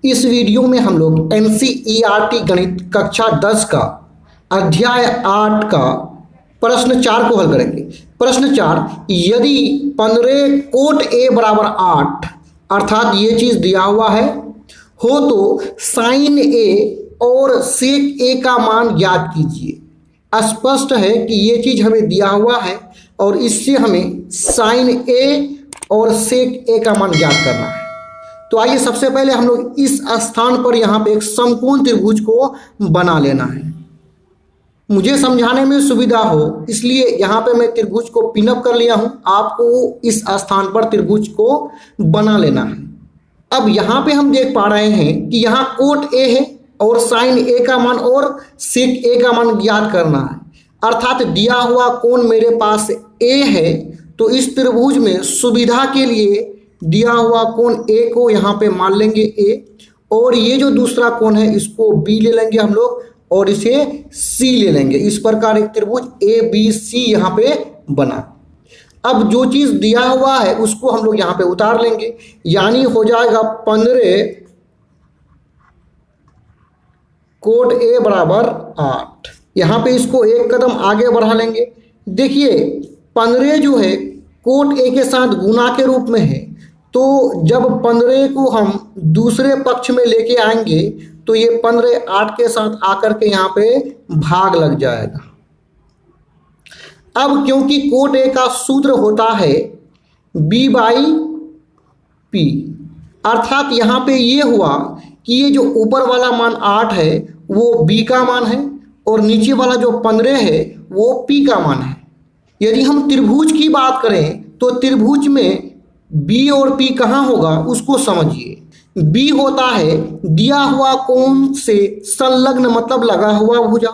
इस वीडियो में हम लोग एनसीईआरटी गणित कक्षा 10 का अध्याय 8 का प्रश्न 4 को हल करेंगे। प्रश्न 4, यदि 15 कोट ए बराबर 8 अर्थात ये चीज दिया हुआ है हो तो साइन ए और सेक ए का मान ज्ञात कीजिए। स्पष्ट है कि ये चीज हमें दिया हुआ है और इससे हमें साइन ए और सेक ए का मान ज्ञात करना है। तो आइए सबसे पहले हम लोग इस स्थान पर यहाँ पे एक समकोण त्रिभुज को बना लेना है। मुझे समझाने में सुविधा हो इसलिए यहाँ पे मैं त्रिभुज को पिनअप कर लिया हूँ। आपको इस स्थान पर त्रिभुज को बना लेना है। अब यहाँ पे हम देख पा रहे हैं कि यहाँ कोट ए है और साइन ए का मान और सेक ए का मान ज्ञात करना है। अर्थात दिया हुआ कोण मेरे पास ए है तो इस त्रिभुज में सुविधा के लिए दिया हुआ कोण ए को यहाँ पे मान लेंगे ए, और ये जो दूसरा कोण है इसको बी ले लेंगे हम लोग और इसे सी ले लेंगे। इस प्रकार एक त्रिभुज ए बी सी यहाँ पे बना। अब जो चीज दिया हुआ है उसको हम लोग यहाँ पे उतार लेंगे, यानी हो जाएगा 15 कोट ए बराबर 8। यहाँ पे इसको एक कदम आगे बढ़ा लेंगे। देखिए 15 जो है कोट ए के साथ गुना के रूप में है, तो जब 15 को हम दूसरे पक्ष में लेके आएंगे तो ये 15 8 के साथ आकर के यहाँ पे भाग लग जाएगा। अब क्योंकि कोट ए का सूत्र होता है बी बाई पी, अर्थात यहाँ पे ये हुआ कि ये जो ऊपर वाला मान 8 है वो बी का मान है और नीचे वाला जो 15 है वो पी का मान है। यदि हम त्रिभुज की बात करें तो त्रिभुज में बी और पी कहाँ होगा उसको समझिए। बी होता है दिया हुआ कोण से संलग्न मतलब लगा हुआ भुजा।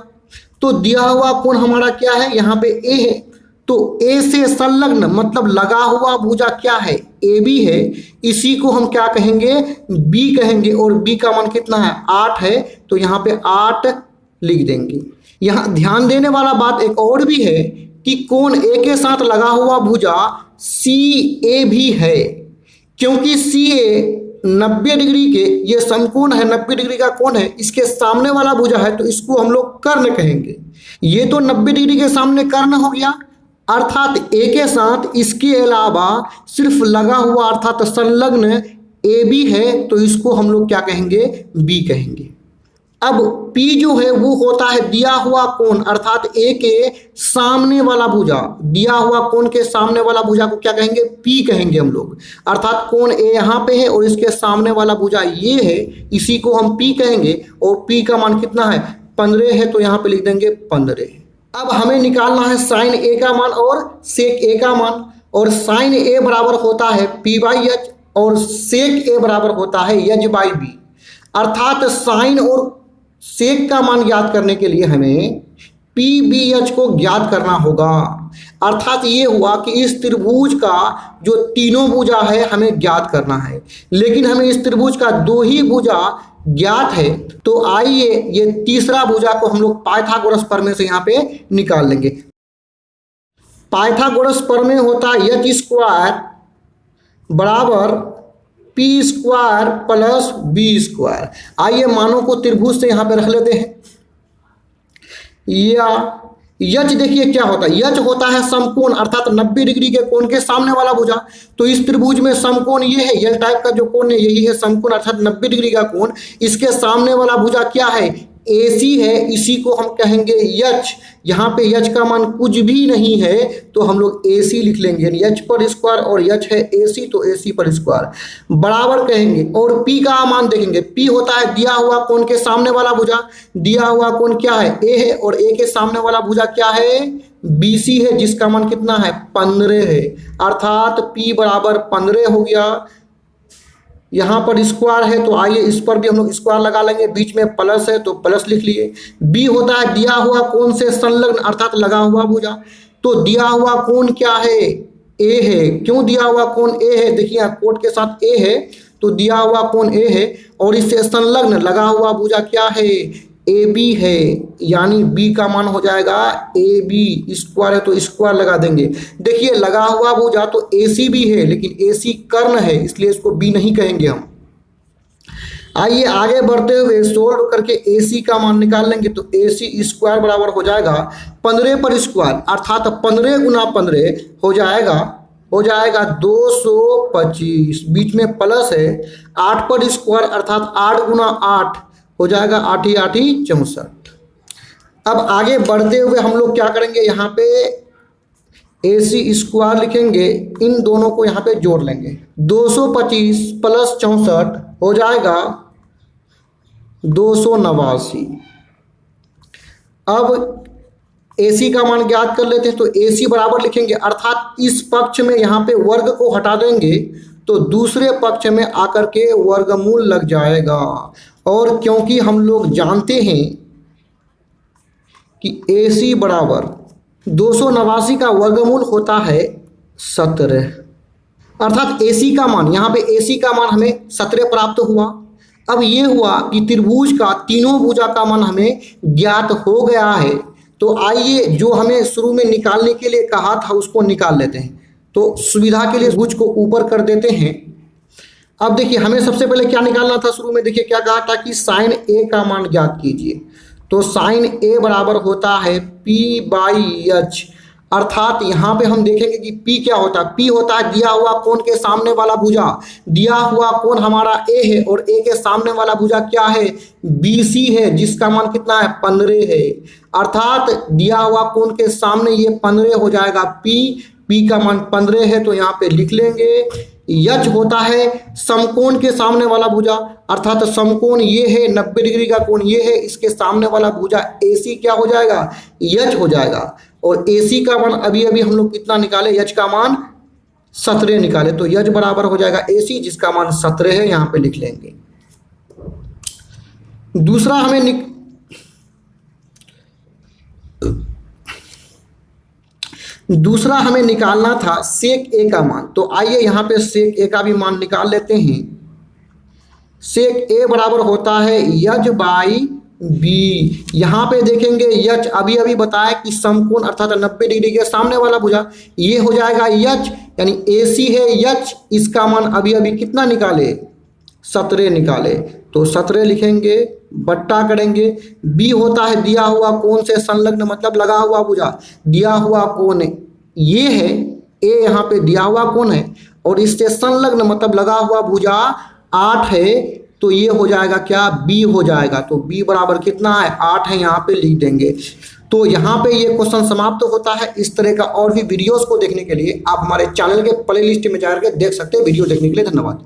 तो दिया हुआ कोण हमारा क्या है, यहाँ पे ए है, तो ए से संलग्न मतलब लगा हुआ भुजा क्या है, ए बी है। इसी को हम क्या कहेंगे, बी कहेंगे। और बी का मान कितना है, 8 है, तो यहाँ पे 8 लिख देंगे। यहाँ ध्यान देने वाला बात एक और भी है कि कोण ए के साथ लगा हुआ भुजा सी ए भी है, क्योंकि सी ए 90 डिग्री के ये समकोण है, 90 डिग्री का कोण है, इसके सामने वाला भुजा है तो इसको हम लोग कर्ण कहेंगे। ये तो 90 डिग्री के सामने कर्ण हो गया, अर्थात ए के साथ इसके अलावा सिर्फ लगा हुआ अर्थात संलग्न ए बी है, तो इसको हम लोग क्या कहेंगे, बी कहेंगे। अब P जो है वो होता है दिया हुआ कोण अर्थात A के सामने वाला भुजा। दिया हुआ कोण के सामने वाला भुजा को क्या कहेंगे, P कहेंगे हम लोग। अर्थात कोण A यहाँ पे है और इसके सामने वाला भुजा ये है, इसी को हम P कहेंगे। और P का मान कितना है, 15 है, तो यहाँ पे लिख देंगे 15। अब हमें निकालना है साइन A का मान और सेक A का मान। और साइन A बराबर होता है P बाई एच और सेक A बराबर होता है एच बाई बी। अर्थात साइन और सेक का मान ज्ञात करने के लिए हमें पी बी एच को ज्ञात करना होगा। अर्थात ये हुआ कि इस त्रिभुज का जो तीनों भुजा है हमें ज्ञात करना है, लेकिन हमें इस त्रिभुज का 2 ही भुजा ज्ञात है। तो आइए ये तीसरा भुजा को हम लोग पाइथागोरस प्रमेय से यहाँ पे निकाल लेंगे। पाइथागोरस प्रमेय होता है एच स्क्वायर बराबर P square plus B square. आइए मानों को त्रिभुज से यहाँ पे रख लेते हैं। या यच देखिए क्या होता है, यच होता है समकोण अर्थात 90 डिग्री के कोण के सामने वाला भुजा। तो इस त्रिभुज में समकोण ये है, एल टाइप का जो कोण है यही है समकोण अर्थात 90 डिग्री का कोण। इसके सामने वाला भुजा क्या है, AC है, इसी को हम कहेंगे यच। यहाँ पे यच का मान कुछ भी नहीं है तो हम लोग AC लिख लेंगे, यच पर स्क्वायर और यच है AC तो AC पर स्क्वायर बराबर कहेंगे। और P का मान देखेंगे, P होता है दिया हुआ कोण के सामने वाला भुजा। दिया हुआ कोण क्या है, A है, और A के सामने वाला भुजा क्या है, BC है, जिसका मान कितना है, 15 है। अर्थात P बराबर 15 हो गया। यहाँ पर स्क्वायर है तो आइए इस पर भी हम लोग स्क्वायर लगा लेंगे, बीच में प्लस है तो प्लस लिख लिए। बी होता है दिया हुआ कोण से संलग्न अर्थात लगा हुआ भुजा। तो दिया हुआ कोण क्या है, ए है। क्यों दिया हुआ कोण ए है, देखिए यहाँ कोट के साथ ए है तो दिया हुआ कोण ए है, और इससे संलग्न लगा हुआ भुजा क्या है, ए बी है, यानी बी का मान हो जाएगा ए बी। स्क्वायर है तो स्क्वायर लगा देंगे। देखिए लगा हुआ भुजा तो ए सी भी है, लेकिन ए सी कर्ण है इसलिए इसको बी नहीं कहेंगे हम। आइए आगे बढ़ते हुए सोल्व करके AC का मान निकाल लेंगे। तो AC स्क्वायर बराबर हो जाएगा 15 पर स्क्वायर, अर्थात 15 गुना 15 हो जाएगा 225, बीच में प्लस है 8 पर स्क्वायर अर्थात 8 गुना 8 हो जाएगा 8 ही 8 ही 64। अब आगे बढ़ते हुए हम लोग क्या करेंगे, यहाँ पे AC स्क्वायर लिखेंगे, इन दोनों को यहाँ पे जोड़ लेंगे। 225 प्लस 64 हो जाएगा 289। अब AC का मान ज्ञात कर लेते हैं। तो AC बराबर लिखेंगे, अर्थात इस पक्ष में यहाँ पे वर्ग को हटा देंगे तो दूसरे पक्ष में आकर के वर्गमूल लग जाएगा। और क्योंकि हम लोग जानते हैं कि AC बराबर 289 का वर्गमूल होता है 17, अर्थात AC का मान, यहाँ पे AC का मान हमें 17 प्राप्त हुआ। अब ये हुआ कि त्रिभुज का तीनों भुजा का मान हमें ज्ञात हो गया है। तो आइए जो हमें शुरू में निकालने के लिए कहा था उसको निकाल लेते हैं। तो सुविधा के लिए भुज को ऊपर कर देते हैं। अब देखिए हमें सबसे पहले क्या निकालना था, शुरू में देखिए क्या कहा था कि साइन A का मान ज्ञात कीजिए। तो साइन A बराबर होता है P/H, अर्थात यहाँ पे हम देखेंगे कि P क्या होता है। P होता है दिया हुआ कोण के सामने वाला भुजा, दिया हुआ कोण हमारा A है और A के सामने वाला भुजा क्या है, BC है, जिसका मान कितना है 15 है। अर्थात दिया हुआ कोण के सामने ये 15 हो जाएगा P का मान 15 है, तो यहाँ पे लिख लेंगे। H होता है समकोण के सामने वाला भुजा, अर्थात समकोण ये है 90 डिग्री का कोण ये है, इसके सामने वाला भुजा AC क्या हो जाएगा, H हो जाएगा। और AC का मान अभी अभी हम लोग कितना निकाले, H का मान 17 निकाले, तो H बराबर हो जाएगा AC जिसका मान 17 है, यहाँ पे लिख लेंगे। दूसरा हमें निकालना था सेक A का मान। तो आइए यहाँ पे सेक A का भी मान निकाल लेते हैं। सेक A बराबर होता है H/B। यहाँ पे देखेंगे H अभी अभी बताया कि समकोण अर्थात 90 डिग्री के सामने वाला भुजा, ये हो जाएगा H, यानी AC है H, इसका मान अभी अभी कितना निकाले 17 निकाले, तो 17 लिखेंगे, बट्टा करेंगे। B होता है दिया हुआ कोण से संलग्न मतलब लगा हुआ भुजा, दिया हुआ कोण ये है A, यहाँ पे दिया हुआ कोण है और इससे संलग्न मतलब लगा हुआ भुजा 8 है, तो ये हो जाएगा क्या, B हो जाएगा। तो B बराबर कितना है 8 है, यहाँ पे लिख देंगे। तो यहाँ पे ये क्वेश्चन समाप्त होता है। इस तरह का और भी वीडियोस को देखने के लिए आप हमारे चैनल के प्लेलिस्ट में जाकर देख सकते हैं। वीडियो देखने के लिए धन्यवाद।